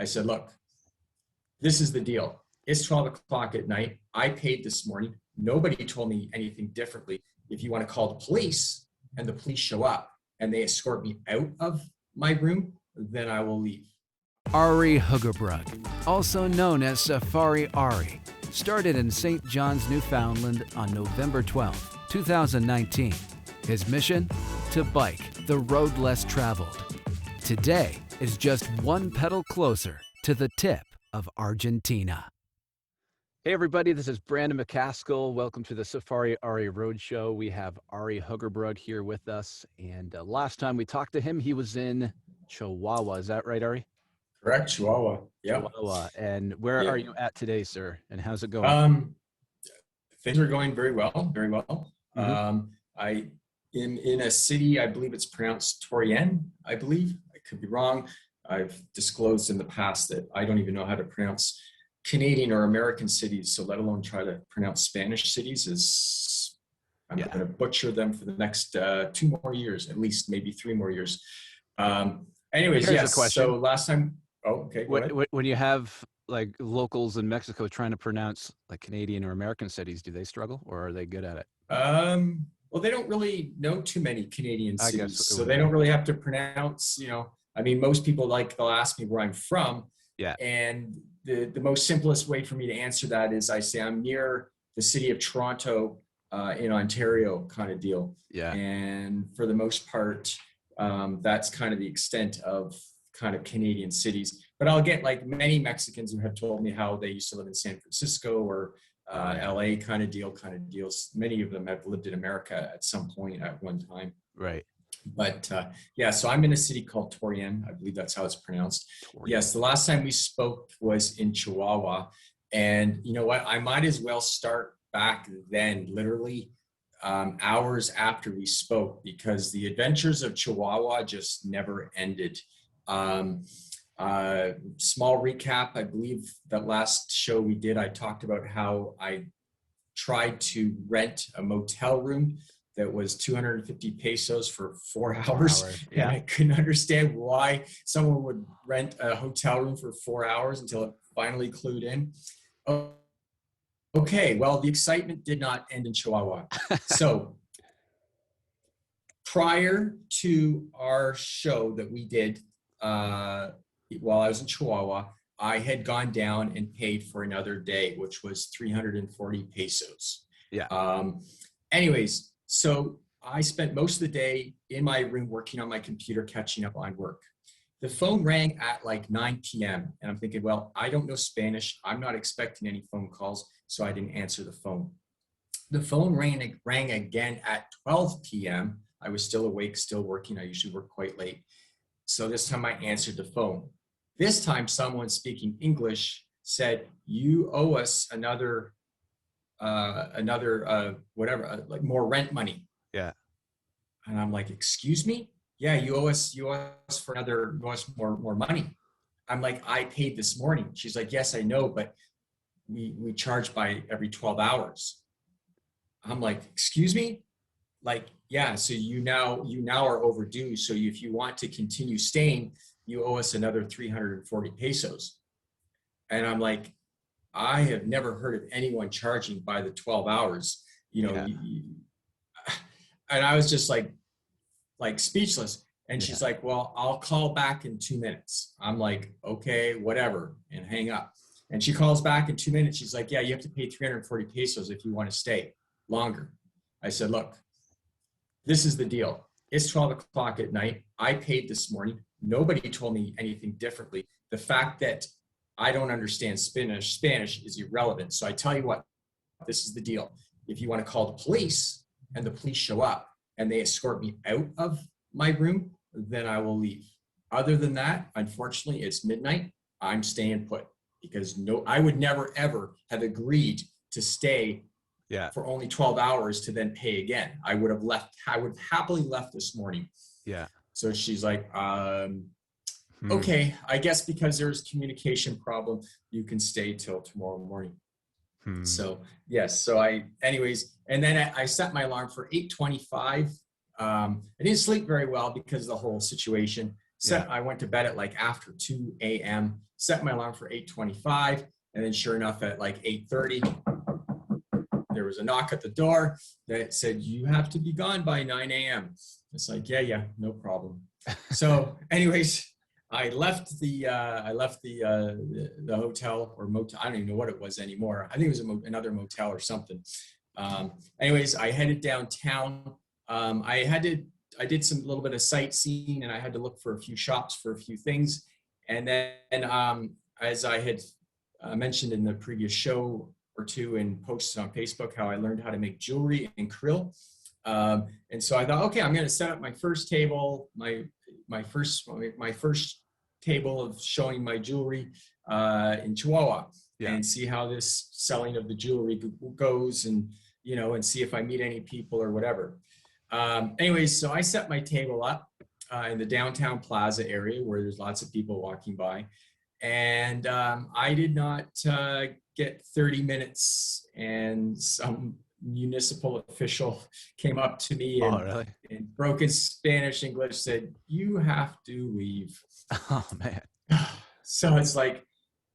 I said, look, this is the deal. It's 12 o'clock at night. I paid this morning. Nobody told me anything differently. If you want to call the police and the police show up and they escort me out of my room, then I will leave. Arie Huggerbrug, also known as Safari Arie, started in St. John's, Newfoundland on November 12, 2019. His mission? To bike the road less traveled. Today is just one pedal closer to the tip of Argentina. Hey everybody, this is Brandon McCaskill. Welcome to the Safari Arie Road Show. We have Arie Huggerbrug here with us. And last time we talked to him, he was in Chihuahua. Is that right, Arie? Correct, Chihuahua. Yeah. Chihuahua. And where are you at today, sir? And how's it going? Things are going very well, very well. Mm-hmm. I in a city, I believe it's pronounced Torreon, I believe. I could be wrong. I've disclosed in the past that I don't even know how to pronounce Canadian or American cities, so let alone try to pronounce Spanish cities. I'm going to butcher them for the next 2 more years, at least, maybe 3 more years. Anyways, Here's yes. a question. So last time, okay, go ahead. When you have like locals in Mexico trying to pronounce like Canadian or American cities, do they struggle or are they good at it? Well, they don't really know too many Canadian I cities, guess so they don't really have to pronounce, I mean, most people they'll ask me where I'm from. Yeah. And the most simplest way for me to answer that is I say I'm near the city of Toronto in Ontario kind of deal. Yeah. And for the most part, that's kind of the extent of kind of Canadian cities. But I'll get like many Mexicans who have told me how they used to live in San Francisco or LA kind of deals. Many of them have lived in America at some point at one time. Right. But yeah, so I'm in a city called Torreon. I believe that's how it's pronounced. Torreon. Yes, the last time we spoke was in Chihuahua. And you know what? I might as well start back then, literally hours after we spoke, because the adventures of Chihuahua just never ended. Small recap, I believe that last show we did, I talked about how I tried to rent a motel room that was 250 pesos for 4 hours. Yeah. And I couldn't understand why someone would rent a hotel room for 4 hours until it finally clued in. Okay, well, the excitement did not end in Chihuahua. So prior to our show that we did while I was in Chihuahua, I had gone down and paid for another day, which was 340 pesos. Yeah. Anyways, so I spent most of the day in my room working on my computer, catching up on work. The phone rang at like 9 p.m. and I'm thinking, well, I don't know Spanish. I'm not expecting any phone calls, so I didn't answer the phone. The phone rang again at 12 p.m. I was still awake, still working. I usually work quite late. So this time I answered the phone. This time someone speaking English said, you owe us another like more rent money. Yeah. And I'm like, excuse me? Yeah, you owe us more money. I'm like, I paid this morning. She's like, yes, I know, but we charge by every 12 hours. I'm like, excuse me? Like, yeah, so you now are overdue. So if you want to continue staying, you owe us another 340 pesos. And I'm like, I have never heard of anyone charging by the 12 hours, and I was just like speechless. And she's like, well, I'll call back in 2 minutes. I'm like, okay, whatever, and hang up. And she calls back in 2 minutes. She's like, yeah, you have to pay 340 pesos if you want to stay longer. I said, look, this is the deal. It's 12 o'clock at night. I paid this morning. Nobody told me anything differently. The fact that I don't understand Spanish is irrelevant. So I tell you what, this is the deal. If you want to call the police and the police show up and they escort me out of my room, then I will leave. Other than that, unfortunately, it's midnight. I'm staying put because I would never, ever have agreed to stay for only 12 hours to then pay again. I would have happily left this morning. Yeah. So she's like, okay, I guess because there's communication problem, you can stay till tomorrow morning. So yes, so anyways, and then I set my alarm for 8:25. I didn't sleep very well because of the whole situation. I went to bed at like after 2 a.m., set my alarm for 8:25. And then sure enough, at like 8:30, there was a knock at the door that said, you have to be gone by 9 a.m. It's like, yeah, no problem. So anyways, I left the hotel or motel. I don't even know what it was anymore. I think it was another motel or something. Anyways, I headed downtown. I did some little bit of sightseeing, and I had to look for a few shops for a few things. And then as I had mentioned in the previous show or two and posted on Facebook, how I learned how to make jewelry in krill. And so I thought, okay, I'm going to set up my first table, my first table of showing my jewelry in Chihuahua, and see how this selling of the jewelry goes, and and see if I meet any people or whatever. Anyways, so I set my table up in the downtown plaza area where there's lots of people walking by, and I did not get 30 minutes, and some municipal official came up to me and in broken Spanish English said, you have to leave. Oh man. So it's like,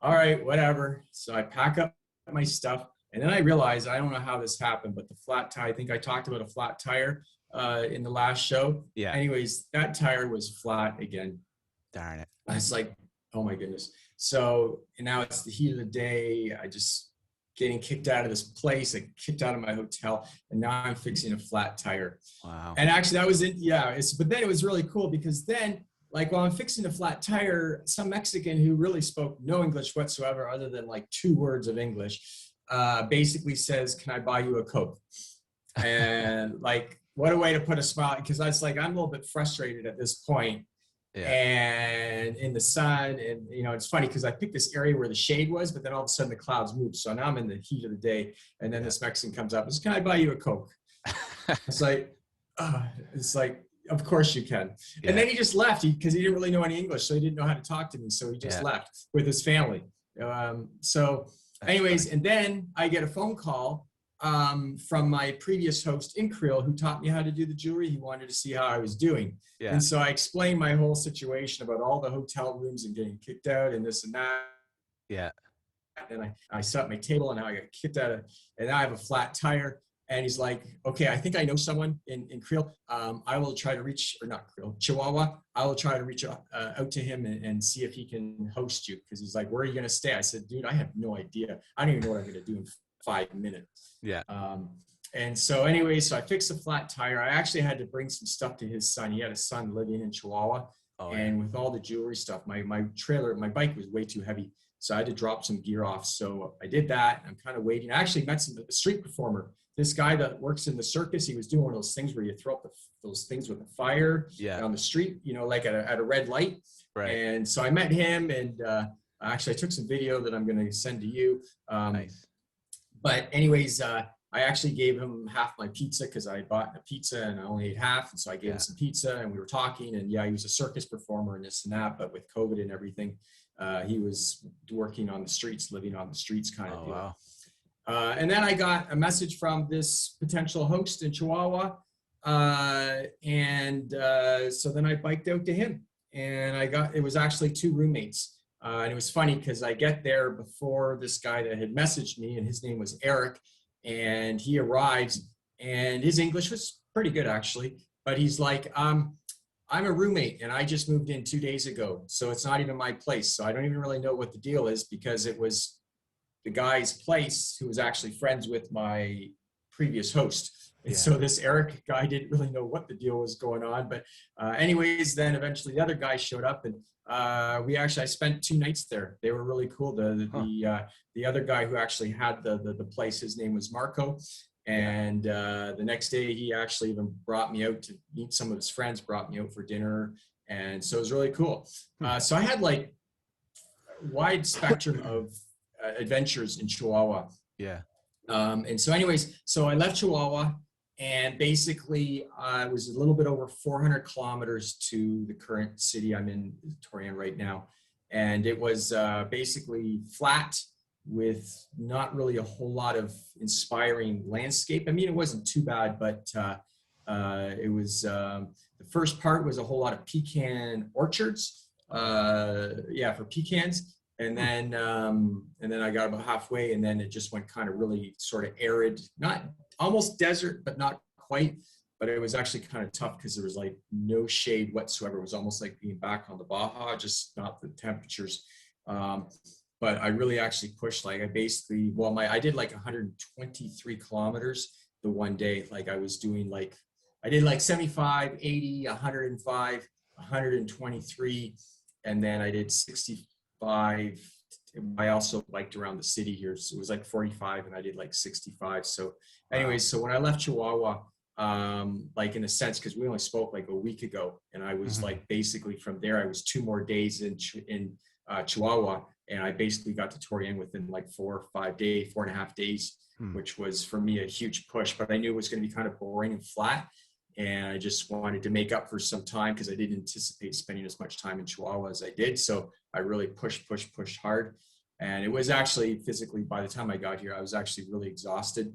all right, whatever. So I pack up my stuff, and then I realized, I don't know how this happened, but the flat tire, I think I talked about a flat tire in the last show. Yeah. Anyways, that tire was flat again. Darn it. I was like, oh my goodness. So and now it's the heat of the day. I just getting kicked out of this place. I kicked out of my hotel, and now I'm fixing a flat tire. Wow. And actually that was it. Yeah. But then it was really cool, because then, like, while I'm fixing a flat tire, some Mexican who really spoke no English whatsoever, other than like 2 words of English, basically says, can I buy you a Coke? And like, what a way to put a smile. Because I was like, I'm a little bit frustrated at this point. Yeah. And in the sun, and it's funny because I picked this area where the shade was, but then all of a sudden the clouds moved. So now I'm in the heat of the day, and then this Mexican comes up and says, can I buy you a Coke? It's like, of course you can. Yeah. And then he just left because he didn't really know any English, so he didn't know how to talk to me. So he just left with his family. So anyways, and then I get a phone call from my previous host in Creole, who taught me how to do the jewelry. He wanted to see how I was doing. Yeah. And so I explained my whole situation about all the hotel rooms and getting kicked out and this and that. Yeah. And I set up my table, and now I got kicked out and now I have a flat tire. And he's like, okay, I think I know someone in Creole. I will try to reach, or not Creole, Chihuahua. I will try to reach out to him and see if he can host you. Because he's like, where are you going to stay? I said, dude, I have no idea. I don't even know what I'm going to do in 5 minutes. Yeah. And so anyway, so I fixed a flat tire. I actually had to bring some stuff to his son. He had a son living in Chihuahua. And with all the jewelry stuff, my bike was way too heavy. So I had to drop some gear off. So I did that. I'm kind of waiting. I actually met a street performer. This guy that works in the circus, he was doing one of those things where you throw up those things with a fire on the street, like at a red light. Right. And so I met him, and actually I took some video that I'm going to send to you. Nice. But anyways, I actually gave him half my pizza because I bought a pizza and I only ate half. And so I gave him some pizza, and we were talking, and he was a circus performer and this and that, but with COVID and everything, he was working on the streets, living on the streets kind of deal. Wow. And then I got a message from this potential host in Chihuahua. So then I biked out to him, and it was actually 2 roommates. And it was funny because I get there before this guy that had messaged me, and his name was Eric, and he arrives, and his English was pretty good actually, but he's like, I'm a roommate, and I just moved in 2 days ago. So it's not even my place. So I don't even really know what the deal is, because it was the guy's place who was actually friends with my previous host. And so this Eric guy didn't really know what the deal was going on. But anyways, then eventually the other guy showed up, and I spent 2 nights there. They were really cool. The other guy who actually had the place, his name was Marco. And the next day he actually even brought me out to meet some of his friends, brought me out for dinner. And so it was really cool. So I had like a wide spectrum of adventures in Chihuahua. Yeah. And so anyways, so I left Chihuahua, and basically I was a little bit over 400 kilometers to the current city I'm in, Torian right now. And it was basically flat with not really a whole lot of inspiring landscape. I mean, it wasn't too bad, but it was, the the first part was a whole lot of pecan orchards. For pecans. And then I got about halfway, and then it just went kind of really sort of arid, not almost desert, but not quite. But it was actually kind of tough because there was like no shade whatsoever. It was almost like being back on the Baja, just not the temperatures. But I really actually pushed. Like I did like 123 kilometers the one day. Like I did like 75, 80, 105, 123, and then I did 65. I also biked around the city here, so it was like 45, and I did like 65. So anyways, so when I left Chihuahua, like in a sense, because we only spoke like a week ago, and I was like basically from there, I was 2 more days in Chihuahua, and I basically got to Torian within like 4.5 days, which was for me a huge push. But I knew it was going to be kind of boring and flat, and I just wanted to make up for some time because I didn't anticipate spending as much time in Chihuahua as I did. So I really pushed hard, and it was actually physically, by the time I got here, I was actually really exhausted.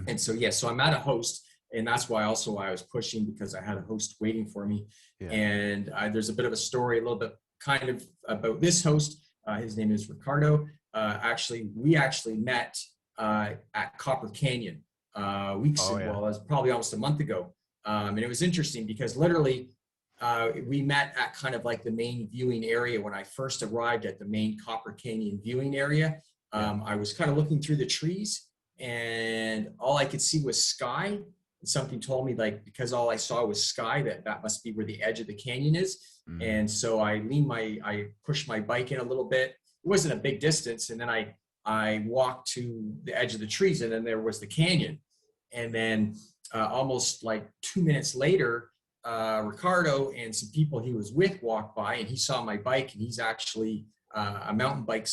And so so I'm at a host. And that's why also I was pushing, because I had a host waiting for me. And there's a bit of a story, a little bit kind of about this host. His name is Ricardo. We actually met at Copper Canyon weeks ago. Well, it was probably almost a month ago. And it was interesting because literally we met at kind of like the main viewing area. When I first arrived at the main Copper Canyon viewing area, I was kind of looking through the trees, and all I could see was sky. And something told me, like, because all I saw was sky, that must be where the edge of the canyon is. And so I pushed my bike in a little bit. It wasn't a big distance. And then I walked to the edge of the trees, and then there was the canyon. And then almost like 2 minutes later, Ricardo and some people he was with walked by, and he saw my bike, and he's actually a mountain bike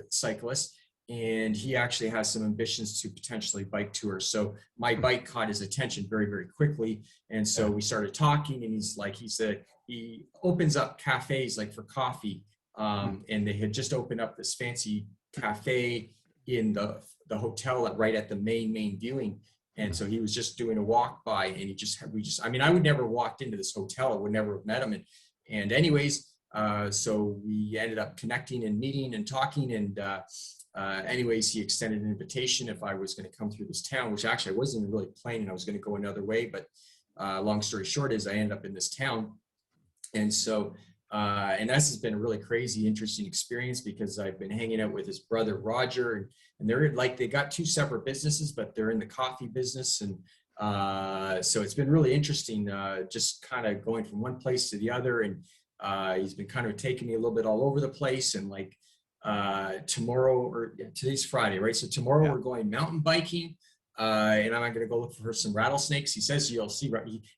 cyclist. And he actually has some ambitions to potentially bike tour. So my bike caught his attention very, very quickly. And so we started talking, and he said he opens up cafes like for coffee. And they had just opened up this fancy cafe in the hotel right at the main viewing. And so he was just doing a walk by, and I would never walked into this hotel. I would never have met him. And anyways, so we ended up connecting and meeting and talking, and anyways, he extended an invitation if I was going to come through this town, which actually I wasn't really planning. I was going to go another way, but long story short is I ended up in this town. And so, and this has been a really crazy, interesting experience, because I've been hanging out with his brother, Roger, and they're like, they got 2 separate businesses, but they're in the coffee business. And so it's been really interesting, just kind of going from one place to the other. And he's been kind of taking me a little bit all over the place. And like, today's Friday, right? So tomorrow we're going mountain biking, and I'm going to go look for some rattlesnakes. He says you'll see.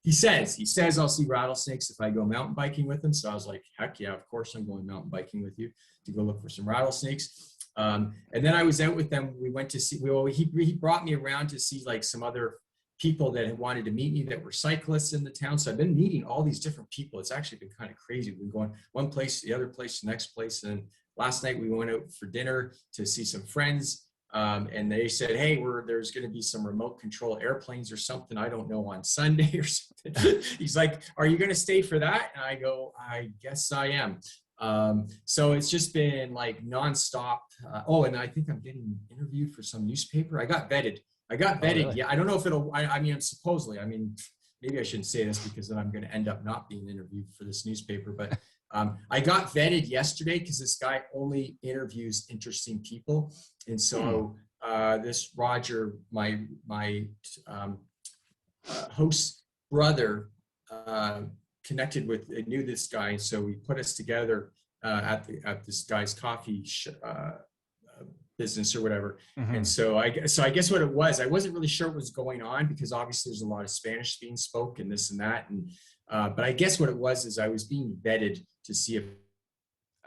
He says I'll see rattlesnakes if I go mountain biking with him. So I was like, heck yeah, of course I'm going mountain biking with you to go look for some rattlesnakes. And then I was out with them. We went to see. He brought me around to see like some other people that had wanted to meet me that were cyclists in the town. So I've been meeting all these different people. It's actually been kind of crazy. We've been going one place to the other place, the next place, and last night we went out for dinner to see some friends, and they said, hey, there's going to be some remote control airplanes or something, I don't know, on Sunday or something. He's like, are you going to stay for that? And I go, I guess I am. So it's just been like nonstop. And I think I'm getting interviewed for some newspaper. I got vetted. Really? Yeah, I don't know if supposedly, maybe I shouldn't say this because then I'm going to end up not being interviewed for this newspaper, but I got vetted yesterday because this guy only interviews interesting people. And so this Roger, my host's brother, knew this guy. And so he put us together at this guy's coffee business or whatever. And so I guess what it was, I wasn't really sure what was going on, because obviously there's a lot of Spanish being spoke and this and that. And but I guess what it was is I was being vetted to see if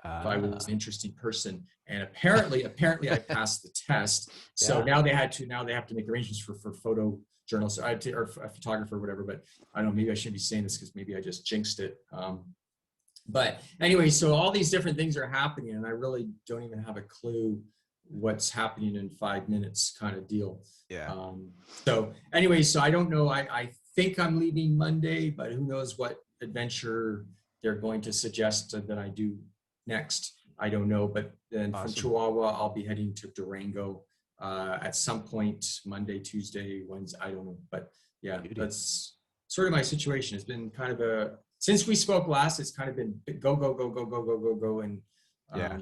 I was an interesting person, and apparently I passed the test. So now they have to make arrangements for photojournalists or a photographer or whatever. But I don't know, maybe I shouldn't be saying this because maybe I just jinxed it. But anyway, so all these different things are happening, and I really don't even have a clue what's happening in 5 minutes kind of deal. So anyway, so I don't know. I think I'm leaving Monday, but who knows what adventure they're going to suggest that I do next. I don't know. But then from Awesome. Chihuahua, I'll be heading to Durango at some point, Monday, Tuesday, Wednesday. I don't know. But yeah, Beauty. that's sort of my situation. It's been kind of since we spoke last, it's kind of been go, go, go, go, go, go, go, go, and Yeah.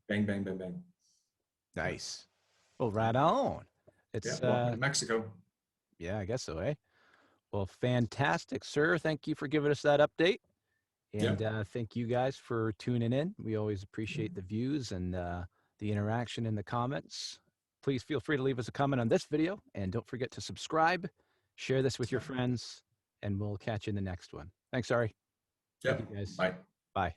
bang, bang, bang, bang. Nice. Well, right on. Yeah, It's welcome to Mexico. yeah, I guess so, eh? Well, fantastic, sir. Thank you for giving us that update. Yeah. And thank you guys for tuning in. We always appreciate the views and the interaction in the comments. Please feel free to leave us a comment on this video. And don't forget to subscribe, share this with your friends, and we'll catch you in the next one. Thanks, Ari. Yeah. Thank you, guys. Bye. Bye.